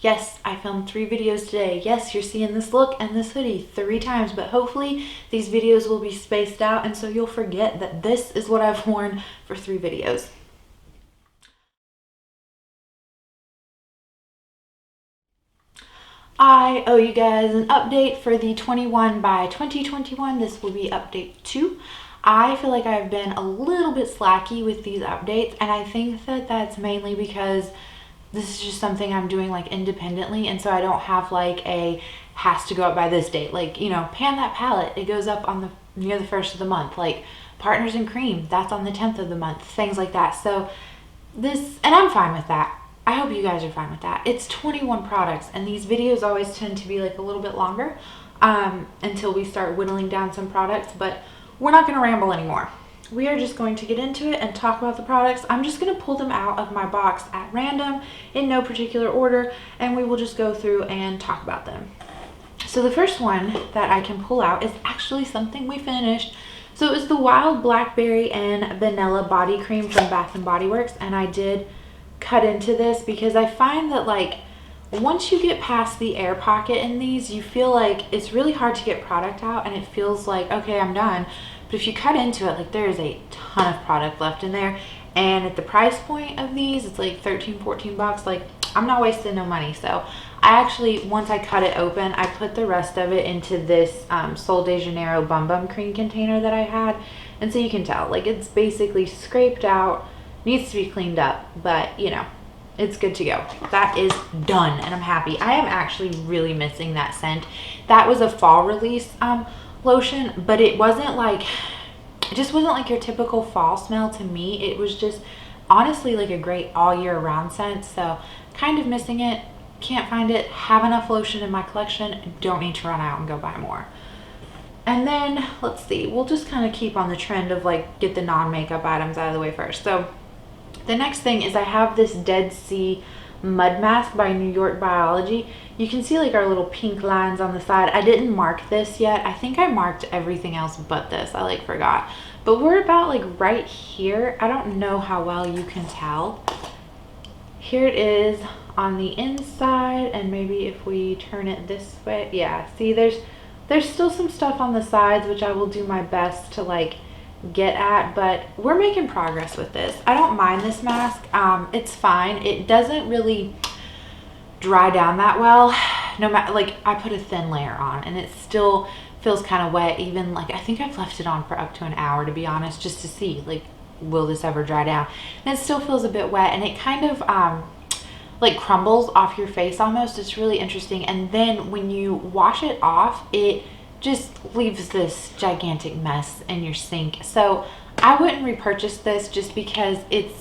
Yes, I filmed 3 videos today. Yes, you're seeing this look and this hoodie 3 times, but hopefully these videos will be spaced out and so you'll forget that this is what I've worn for 3 videos. I owe you guys an update for the 21 by 2021. This will be update 2. I feel like I've been a little bit slacky with these updates, and I think that that's mainly because this is just something I'm doing like independently, and so I don't have like a has to go up by this date. Like, you know, Pan That Palette, it goes up on the near the 1st of the month. Like Partners in Cream, that's on the 10th of the month, things like that. So this, and I'm fine with that. I hope you guys are fine with that. It's 21 products, and these videos always tend to be like a little bit longer until we start whittling down some products, but we're not going to ramble anymore. We are just going to get into it and talk about the products. I'm just going to pull them out of my box at random in no particular order, and we will just go through and talk about them. So the first one that I can pull out is actually something we finished. So it was the Wild Blackberry and Vanilla Body Cream from Bath & Body Works, and I did cut into this because I find that like once you get past the air pocket in these, you feel like it's really hard to get product out, and it feels like, okay, I'm done. But if you cut into it, like there is a ton of product left in there, and at the price point of these, it's like 13-14 bucks. Like, I'm not wasting no money. So I actually, once I cut it open, I put the rest of it into this Sol de Janeiro Bum Bum Cream container that I had, and so you can tell like it's basically scraped out, needs to be cleaned up, but you know, it's good to go. That is done, and I'm happy. I am actually really missing that scent. That was a fall release lotion, but it wasn't like, it just wasn't like your typical fall smell to me. It was just honestly like a great all year round scent. So kind of missing it, can't find it, have enough lotion in my collection, don't need to run out and go buy more. And then let's see, we'll just kind of keep on the trend of like get the non-makeup items out of the way first. So the next thing is I have this Dead Sea Mud Mask by New York Biology. You can see like our little pink lines on the side. I didn't mark this yet. I think I marked everything else but this. I like forgot. But we're about like right here. I don't know how well you can tell. Here it is on the inside, and maybe if we turn it this way, yeah, see there's still some stuff on the sides which I will do my best to like get at, but we're making progress with this. I don't mind this mask. It's fine. It doesn't really dry down that well. No matter, like I put a thin layer on and it still feels kind of wet. Even like I think I've left it on for up to an hour, to be honest, just to see like will this ever dry down, and it still feels a bit wet, and it kind of like crumbles off your face almost. It's really interesting. And then when you wash it off, it just leaves this gigantic mess in your sink. So I wouldn't repurchase this just because it's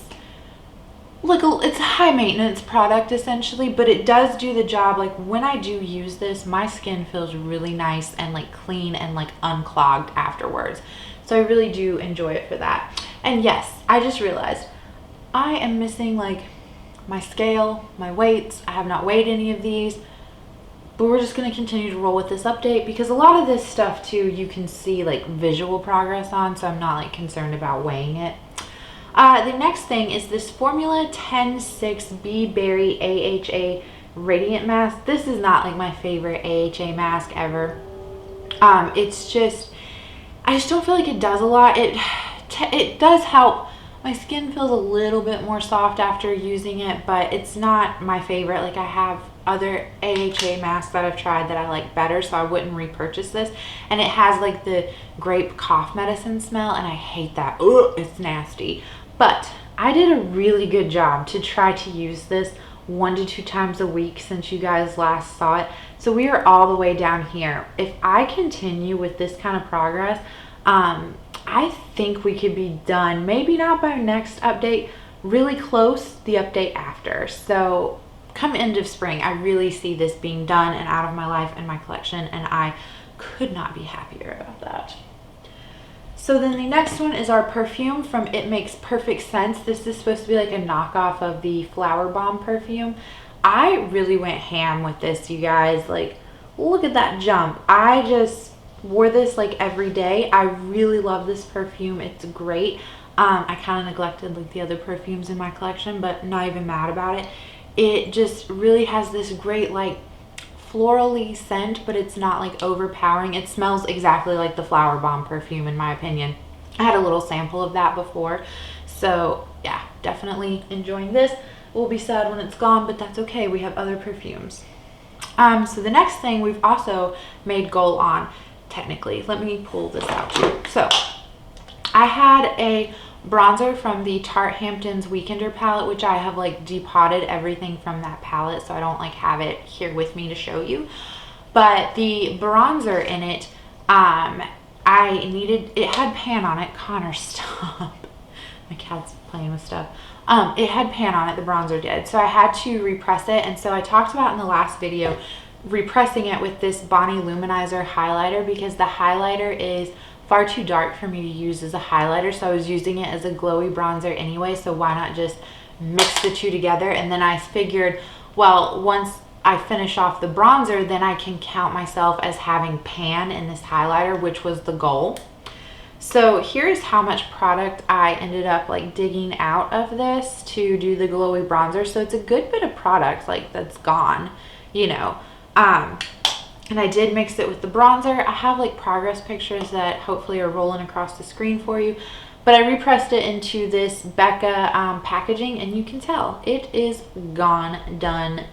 like it's a high maintenance product essentially, but it does do the job. Like when I do use this, my skin feels really nice and like clean and like unclogged afterwards. So I really do enjoy it for that. And yes, I just realized I am missing like my scale, my weights. I have not weighed any of these, but we're just going to continue to roll with this update because a lot of this stuff too you can see like visual progress on, so I'm not like concerned about weighing it. The next thing is this Formula 10-6 Bee Berry AHA Radiant Mask. This is not like my favorite AHA mask ever. It's just, I just don't feel like it does a lot. It does help. My skin feels a little bit more soft after using it, but it's not my favorite. Like I have other AHA masks that I've tried that I like better, so I wouldn't repurchase this. And it has like the grape cough medicine smell, and I hate that. Ugh, it's nasty. But I did a really good job to try to use this 1 to 2 times a week since you guys last saw it. So we are all the way down here. If I continue with this kind of progress, I think we could be done, maybe not by next update, really close the update after. So come end of spring, I really see this being done and out of my life and my collection, and I could not be happier about that. So then the next one is our perfume from It Makes Perfect Sense. This is supposed to be like a knockoff of the Flower Bomb perfume. I really went ham with this, you guys. Like, look at that jump. I just wore this like every day. I really love this perfume. It's great. I kind of neglected like the other perfumes in my collection, but not even mad about it. It just really has this great like florally scent, but it's not like overpowering. It smells exactly like the Flower Bomb perfume in my opinion. I had a little sample of that before. So yeah, definitely enjoying this. We'll be sad when it's gone, but that's okay. We have other perfumes. So the next thing we've also made goal on, technically. Let me pull this out too. So I had a bronzer from the Tarte Hamptons Weekender palette, which I have like depotted everything from that palette, so I don't like have it here with me to show you. But the bronzer in it, it had pan on it. Connor, stop. My cat's playing with stuff. It had pan on it, the bronzer did. So I had to repress it. And so I talked about in the last video, repressing it with this Bonnie Luminizer highlighter, because the highlighter is far too dark for me to use as a highlighter. So I was using it as a glowy bronzer anyway. So why not just mix the two together? And then I figured, well, once I finish off the bronzer, then I can count myself as having pan in this highlighter, which was the goal. So here's how much product I ended up like digging out of this to do the glowy bronzer. So it's a good bit of product like that's gone, you know. And I did mix it with the bronzer. I have like progress pictures that hopefully are rolling across the screen for you. But I repressed it into this Becca packaging, and you can tell it is gone, done,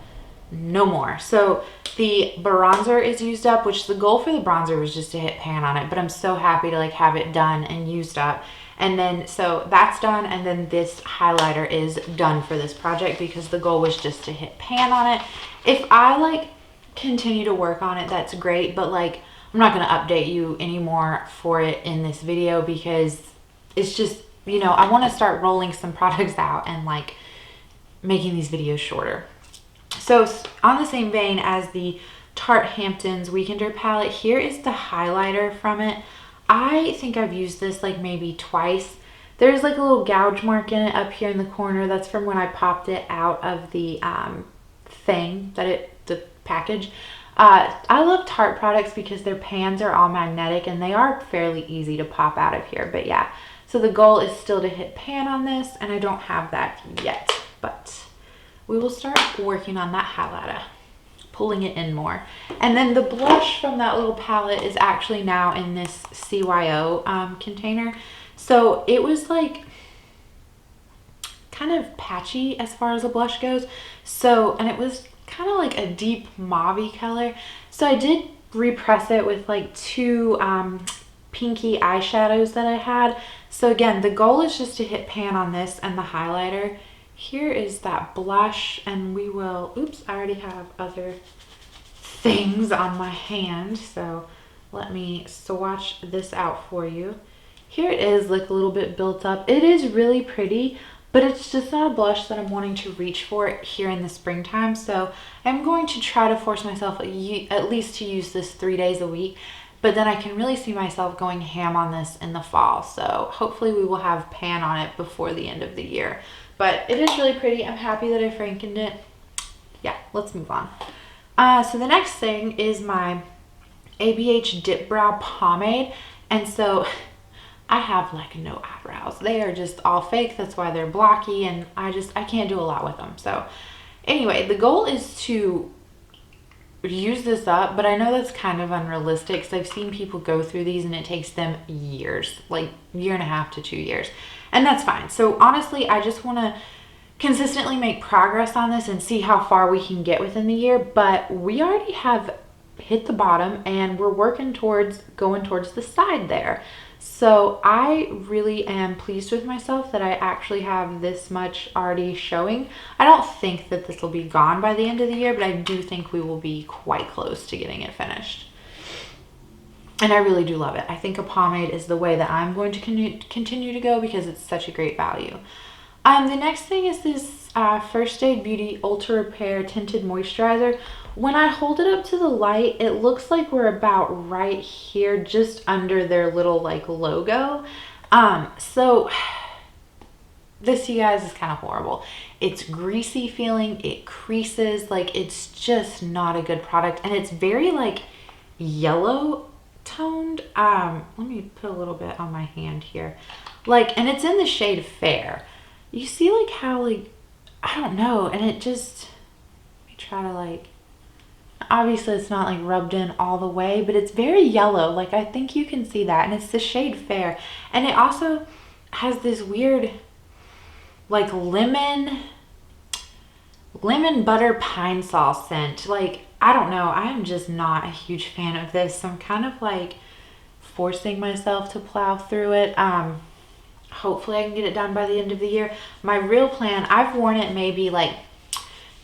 no more. So the bronzer is used up, which the goal for the bronzer was just to hit pan on it, but I'm so happy to like have it done and used up. And then so that's done, and then this highlighter is done for this project because the goal was just to hit pan on it. If I like continue to work on it, that's great, but like I'm not going to update you anymore for it in this video because it's just, you know, I want to start rolling some products out and like making these videos shorter. So on the same vein as the Tarte Hamptons Weekender palette, here is the highlighter from it. I think I've used this like maybe twice. There's like a little gouge mark in it up here in the corner. That's from when I popped it out of the the package. I love Tarte products because their pans are all magnetic and they are fairly easy to pop out of here. But yeah, so the goal is still to hit pan on this, and I don't have that yet, but we will start working on that highlighter, pulling it in more. And then the blush from that little palette is actually now in this CYO container. So it was like kind of patchy as far as the blush goes. So, and it was kind of like a deep mauve-y color. So I did repress it with like two pinky eyeshadows that I had. So again, the goal is just to hit pan on this and the highlighter. Here is that blush, and we will, oops, I already have other things on my hand, so let me swatch this out for you. Here it is, like a little bit built up. It is really pretty, but it's just not a blush that I'm wanting to reach for here in the springtime. So I'm going to try to force myself at least to use this 3 days a week, but then I can really see myself going ham on this in the fall. So hopefully we will have pan on it before the end of the year. But it is really pretty. I'm happy that I frankened it. Yeah, let's move on. So the next thing is my ABH Dipbrow Pomade. And so I have like no eyebrows. They are just all fake. That's why they're blocky, and I can't do a lot with them. So anyway, the goal is to use this up, but I know that's kind of unrealistic because I've seen people go through these and it takes them years, like 1.5 to 2 years. And that's fine. So honestly, I just want to consistently make progress on this and see how far we can get within the year. But we already have hit the bottom and we're working towards going towards the side there. So I really am pleased with myself that I actually have this much already showing. I don't think that this will be gone by the end of the year, but I do think we will be quite close to getting it finished. And I really do love it. I think a pomade is the way that I'm going to continue to go because it's such a great value. The next thing is this First Aid Beauty Ultra Repair Tinted Moisturizer. When I hold it up to the light, it looks like we're about right here, just under their little like logo. So this, you guys, is kind of horrible. It's greasy feeling, it creases, like it's just not a good product. And it's very like yellow toned. Let me put a little bit on my hand here. Like, and it's in the shade Fair. You see like how like I don't know. And it just, let me try to like, obviously it's not like rubbed in all the way, but it's very yellow. Like I think you can see that. And it's the shade Fair. And it also has this weird like lemon butter pine sauce scent. Like, I don't know. I am just not a huge fan of this. So I'm kind of like forcing myself to plow through it. Hopefully I can get it done by the end of the year. My real plan, I've worn it maybe like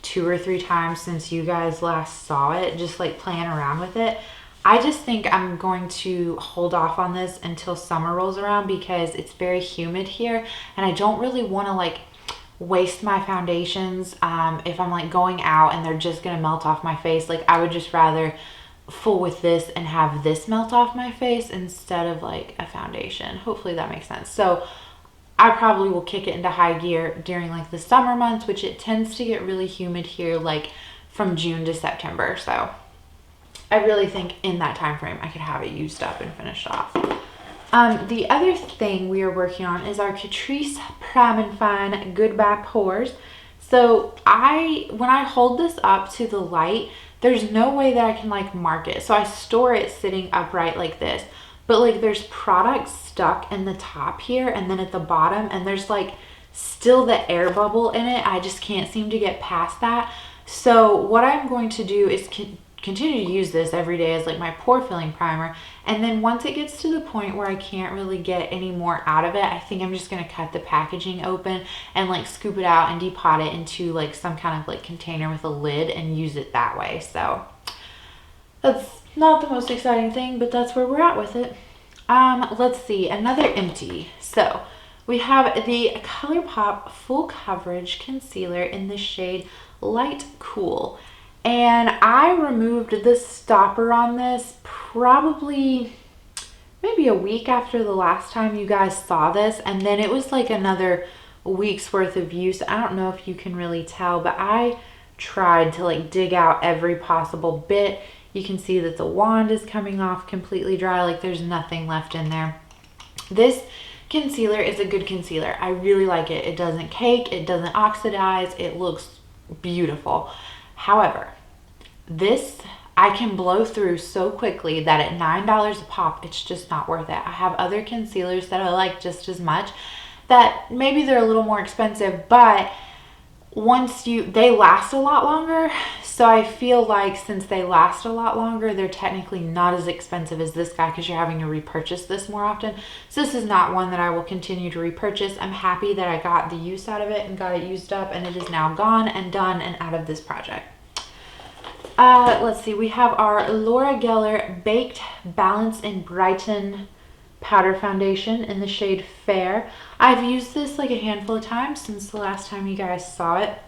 2 or 3 times since you guys last saw it, just like playing around with it. I just think I'm going to hold off on this until summer rolls around because it's very humid here and I don't really want to like waste my foundations if I'm like going out and they're just gonna melt off my face. Like I would just rather fool with this and have this melt off my face instead of like a foundation. Hopefully that makes sense. So I probably will kick it into high gear during like the summer months, which it tends to get really humid here like from June to September. So I really think in that time frame I could have it used up and finished off. The other thing we are working on is our Catrice Prime and Fine Goodbye Pores. So when I hold this up to the light, there's no way that I can like mark it. So I store it sitting upright like this, but like there's product stuck in the top here and then at the bottom, and there's like still the air bubble in it. I just can't seem to get past that. So what I'm going to do is continue to use this every day as like my pore filling primer, and then once it gets to the point where I can't really get any more out of it, I think I'm just going to cut the packaging open and like scoop it out and depot it into like some kind of like container with a lid and use it that way. So that's not the most exciting thing, but that's where we're at with it. Let's see, another empty. So we have the Colourpop Full Coverage Concealer in the shade Light Cool. And I removed the stopper on this probably maybe a week after the last time you guys saw this. And then it was like another week's worth of use. I don't know if you can really tell, but I tried to like dig out every possible bit. You can see that the wand is coming off completely dry. Like there's nothing left in there. This concealer is a good concealer. I really like it. It doesn't cake. It doesn't oxidize. It looks beautiful. However, this I can blow through so quickly that at $9 a pop, it's just not worth it. I have other concealers that I like just as much that maybe they're a little more expensive, but they last a lot longer. So I feel like since they last a lot longer, they're technically not as expensive as this guy because you're having to repurchase this more often. So this is not one that I will continue to repurchase. I'm happy that I got the use out of it and got it used up, and it is now gone and done and out of this project. Let's see, we have our Laura Geller Baked Balance and Brighten Powder Foundation in the shade Fair. I've used this like a handful of times since the last time you guys saw it.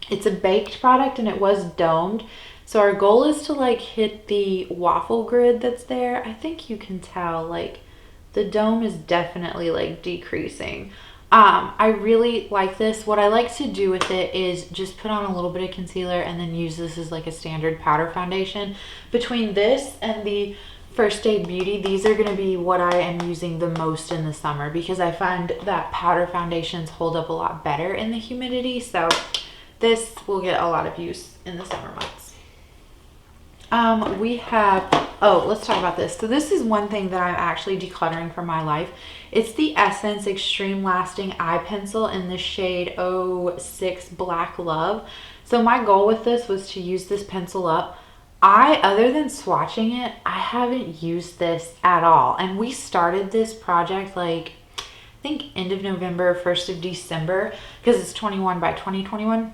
It's a baked product and it was domed. So our goal is to like hit the waffle grid that's there. I think you can tell like the dome is definitely like decreasing. I really like this. What I like to do with it is just put on a little bit of concealer and then use this as like a standard powder foundation. Between this and the First Aid Beauty, these are going to be what I am using the most in the summer because I find that powder foundations hold up a lot better in the humidity. So this will get a lot of use in the summer months. We have, let's talk about this. So this is one thing that I'm actually decluttering from my life. It's the Essence Extreme Lasting Eye Pencil in the shade 06 Black Love. So my goal with this was to use this pencil up. Other than swatching it, I haven't used this at all. And we started this project like, I think end of November, 1st of December, because it's 21 by 2021.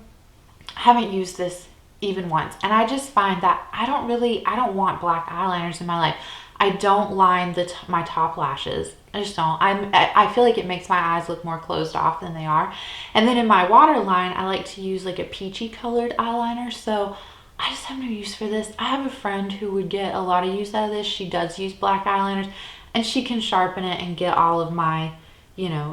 I haven't used this even once. And I just find that I don't want black eyeliners in my life. I don't line my top lashes. I just don't. I feel like it makes my eyes look more closed off than they are. And then in my waterline, I like to use like a peachy colored eyeliner. So I just have no use for this. I have a friend who would get a lot of use out of this. She does use black eyeliners and she can sharpen it and get all of my,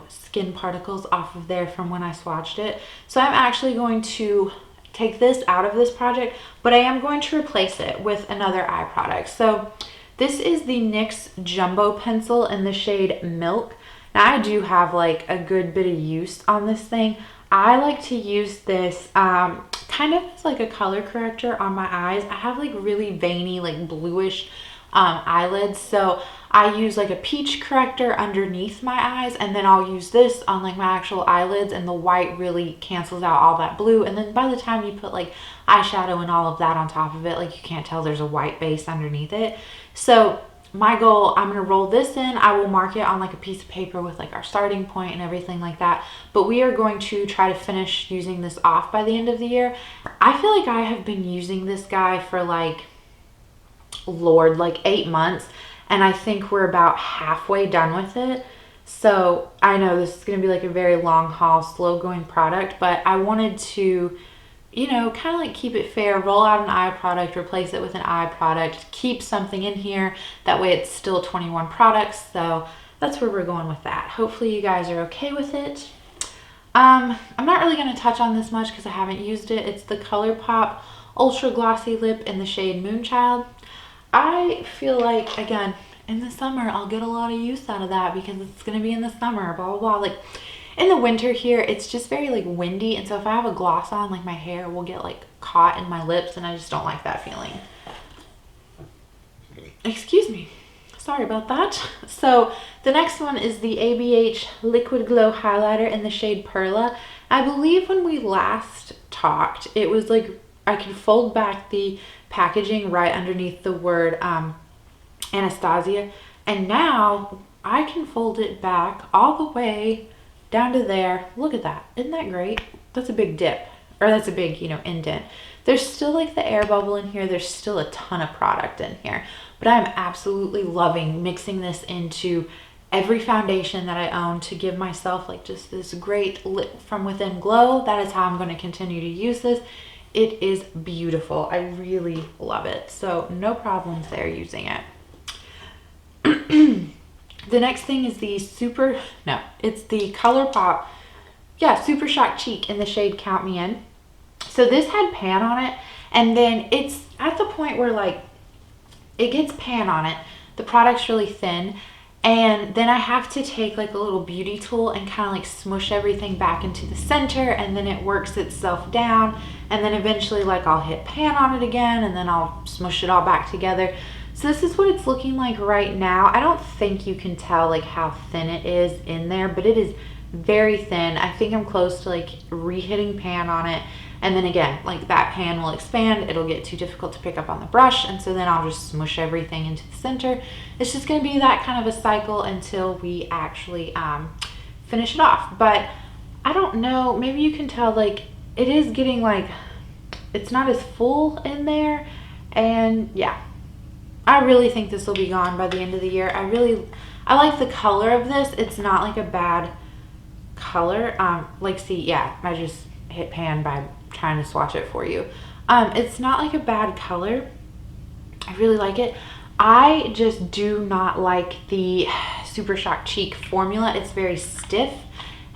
skin particles off of there from when I swatched it. So I'm actually going to take this out of this project, but I am going to replace it with another eye product. So this is the NYX Jumbo Pencil in the shade Milk. Now I do have like a good bit of use on this thing. I like to use this kind of as like a color corrector on my eyes. I have like really veiny, like bluish eyelids, so I use like a peach corrector underneath my eyes, and then I'll use this on like my actual eyelids, and the white really cancels out all that blue. And then by the time you put like eyeshadow and all of that on top of it, like you can't tell there's a white base underneath it. So my goal, I'm gonna roll this in. I will mark it on like a piece of paper with like our starting point and everything like that. But we are going to try to finish using this off by the end of the year. I feel like I have been using this guy for like, Lord, like 8 months. And I think we're about halfway done with it. So I know this is gonna be like a very long haul, slow going product, but I wanted to, you know, kind of like keep it fair, roll out an eye product, replace it with an eye product, keep something in here. That way it's still 21 products. So that's where we're going with that. Hopefully you guys are okay with it. I'm not really going to touch on this much because I haven't used it. It's the Colourpop Ultra Glossy Lip in the shade Moonchild. I feel like, again, in the summer, I'll get a lot of use out of that because it's going to be in the summer, blah, blah, blah. Like, in the winter here, it's just very like windy, and so if I have a gloss on, like my hair will get like caught in my lips, and I just don't like that feeling. Excuse me, sorry about that. So the next one is the ABH Liquid Glow Highlighter in the shade Perla. I believe when we last talked, it was like I could fold back the packaging right underneath the word Anastasia, and now I can fold it back all the way down to there. Look at that. Isn't that great? That's a big dip, or that's a big, you know, indent. There's still like the air bubble in here. There's still a ton of product in here, but I'm absolutely loving mixing this into every foundation that I own to give myself like just this great lit from within glow. That is how I'm going to continue to use this. It is beautiful. I really love it. So no problems there using it. The next thing is the it's the Colourpop, Supershock Cheek in the shade Count Me In. So this had pan on it, and then it's at the point where like it gets pan on it, the product's really thin, and then I have to take like a little beauty tool and kind of like smush everything back into the center, and then it works itself down, and then eventually like I'll hit pan on it again, and then I'll smush it all back together. So this is what it's looking like right now. I don't think you can tell like how thin it is in there, but it is very thin. I think I'm close to like re-hitting pan on it. And then again, like that pan will expand. It'll get too difficult to pick up on the brush. And so then I'll just smush everything into the center. It's just gonna be that kind of a cycle until we actually finish it off. But I don't know, maybe you can tell like it is getting like, it's not as full in there. And yeah. I really think this will be gone by the end of the year. I like the color of this. It's not like a bad color. I just hit pan by trying to swatch it for you. It's not like a bad color. I really like it. I just do not like the Supershock Cheek formula. It's very stiff,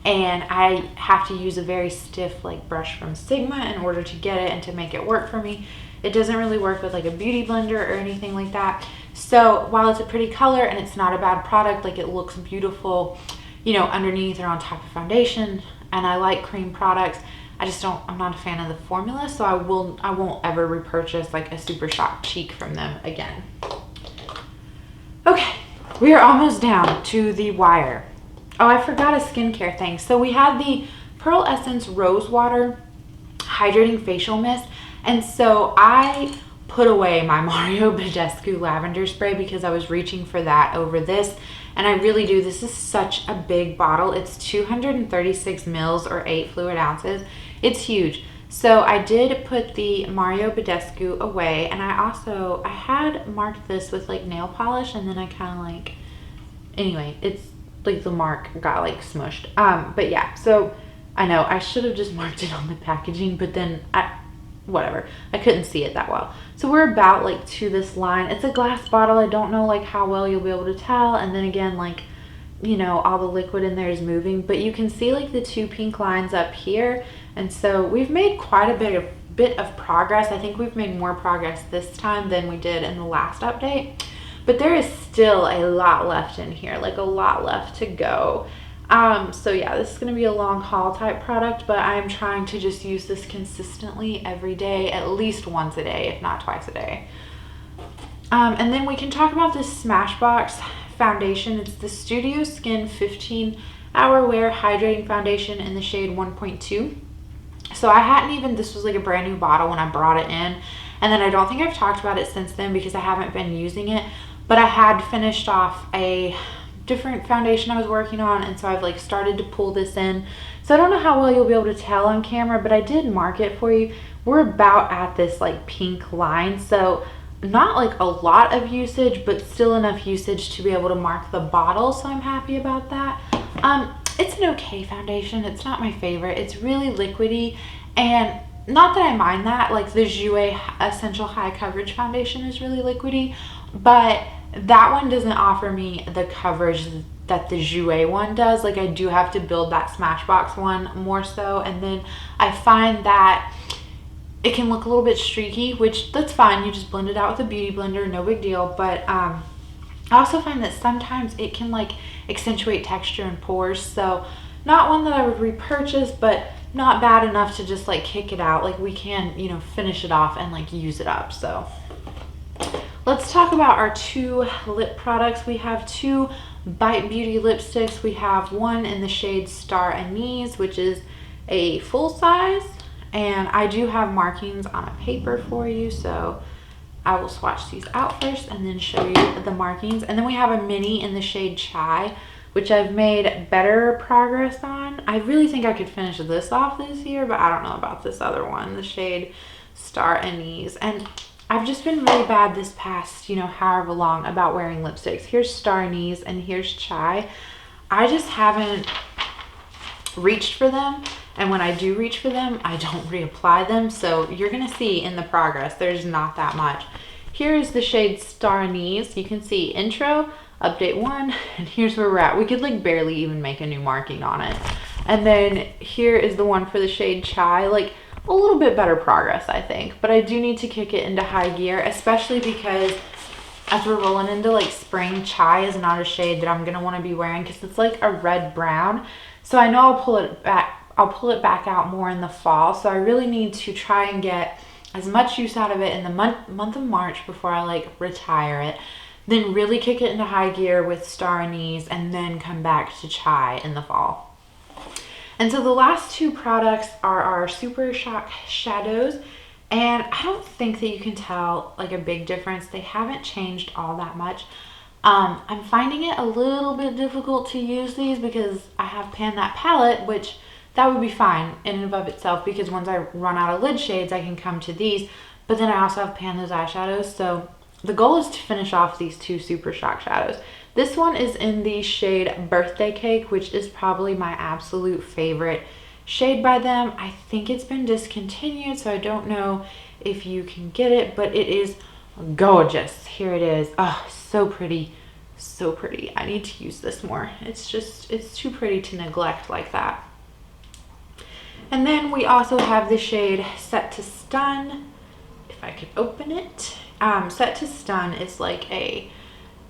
and I have to use a very stiff like brush from Sigma in order to get it and to make it work for me. It doesn't really work with like a beauty blender or anything like that. So while it's a pretty color and it's not a bad product, like it looks beautiful, you know, underneath or on top of foundation, and I like cream products, I'm not a fan of the formula, so I won't ever repurchase like a Supershock Cheek from them again. Okay, we are almost down to the wire. Oh, I forgot a skincare thing. So we had the Pearl Essence Rose Water Hydrating Facial Mist. And so I put away my Mario Badescu lavender spray because I was reaching for that over this. And I really do. This is such a big bottle. It's 236 mils or 8 fluid ounces. It's huge. So I did put the Mario Badescu away. And I had marked this with like nail polish, and then I kind of like, anyway, it's like the mark got like smushed. But yeah, so I know I should have just marked it on the packaging, but then whatever, I couldn't see it that well. So we're about like to this line. It's a glass bottle. I don't know like how well you'll be able to tell, and then again, like, you know, all the liquid in there is moving, but you can see like the 2 pink lines up here. And so we've made quite a bit of progress. I think we've made more progress this time than we did in the last update, but there is still a lot left in here, like a lot left to go. So yeah, this is going to be a long haul type product, but I'm trying to just use this consistently every day, at least once a day, if not twice a day. And then we can talk about this Smashbox foundation. It's the Studio Skin 15-Hour Wear Hydrating Foundation in the shade 1.2. So I hadn't even, this was like a brand new bottle when I brought it in. And then I don't think I've talked about it since then because I haven't been using it. But I had finished off a different foundation I was working on, and so I've like started to pull this in. So I don't know how well you'll be able to tell on camera, but I did mark it for you. We're about at this like pink line, so not like a lot of usage, but still enough usage to be able to mark the bottle, so I'm happy about that. It's an okay foundation. It's not my favorite. It's really liquidy, and not that I mind that. Like the Jouer Essential High Coverage Foundation is really liquidy, but that one doesn't offer me the coverage that the Jouer one does. Like I do have to build that Smashbox one more so, and then I find that it can look a little bit streaky, which that's fine. You just blend it out with a beauty blender, no big deal. But I also find that sometimes it can like accentuate texture and pores. So not one that I would repurchase, but not bad enough to just like kick it out. Like we can, you know, finish it off and like use it up. So let's talk about our two lip products. We have two Bite Beauty lipsticks. We have one in the shade Star Anise, which is a full size, and I do have markings on a paper for you, so I will swatch these out first and then show you the markings. And then we have a mini in the shade Chai, which I've made better progress on. I really think I could finish this off this year, but I don't know about this other one, the shade Star Anise. And I've just been really bad this past, you know, however long about wearing lipsticks. Here's Star Anise and here's Chai. I just haven't reached for them. And when I do reach for them, I don't reapply them. So you're going to see in the progress, there's not that much. Here is the shade Star Anise. You can see intro, update 1, and here's where we're at. We could like barely even make a new marking on it. And then here is the one for the shade Chai. Like a little bit better progress, I think. But I do need to kick it into high gear, especially because as we're rolling into like spring, Chai is not a shade that I'm going to want to be wearing because it's like a red brown. So I know I'll pull it back out more in the fall. So I really need to try and get as much use out of it in the month of March before I like retire it. Then really kick it into high gear with Star Anise and then come back to Chai in the fall. And so the last two products are our Supershock shadows. And I don't think that you can tell like a big difference. They haven't changed all that much. I'm finding it a little bit difficult to use these because I have panned that palette, which that would be fine in and of itself because once I run out of lid shades, I can come to these. But then I also have panned those eyeshadows. So the goal is to finish off these two Supershock shadows. This one is in the shade Birthday Cake, which is probably my absolute favorite shade by them. I think it's been discontinued, so I don't know if you can get it, but it is gorgeous. Here it is. Oh, so pretty. So pretty. I need to use this more. It's too pretty to neglect like that. And then we also have the shade Set to Stun. If I could open it. Set to Stun is like a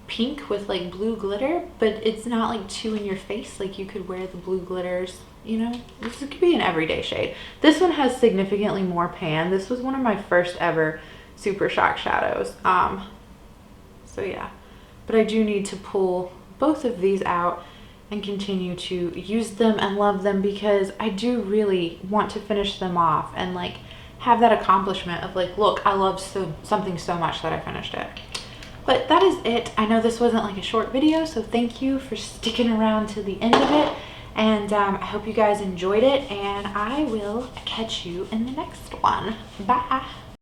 pink with like blue glitter, but it's not like too in your face. Like you could wear the blue glitters, you know. This could be an everyday shade. This one has significantly more pan. This was one of my first ever Supershock shadows. So yeah, but I do need to pull both of these out and continue to use them and love them because I do really want to finish them off and like have that accomplishment of like, look, I love something so much that I finished it. But that is it. I know this wasn't like a short video, so thank you for sticking around to the end of it. And I hope you guys enjoyed it, and I will catch you in the next one. Bye.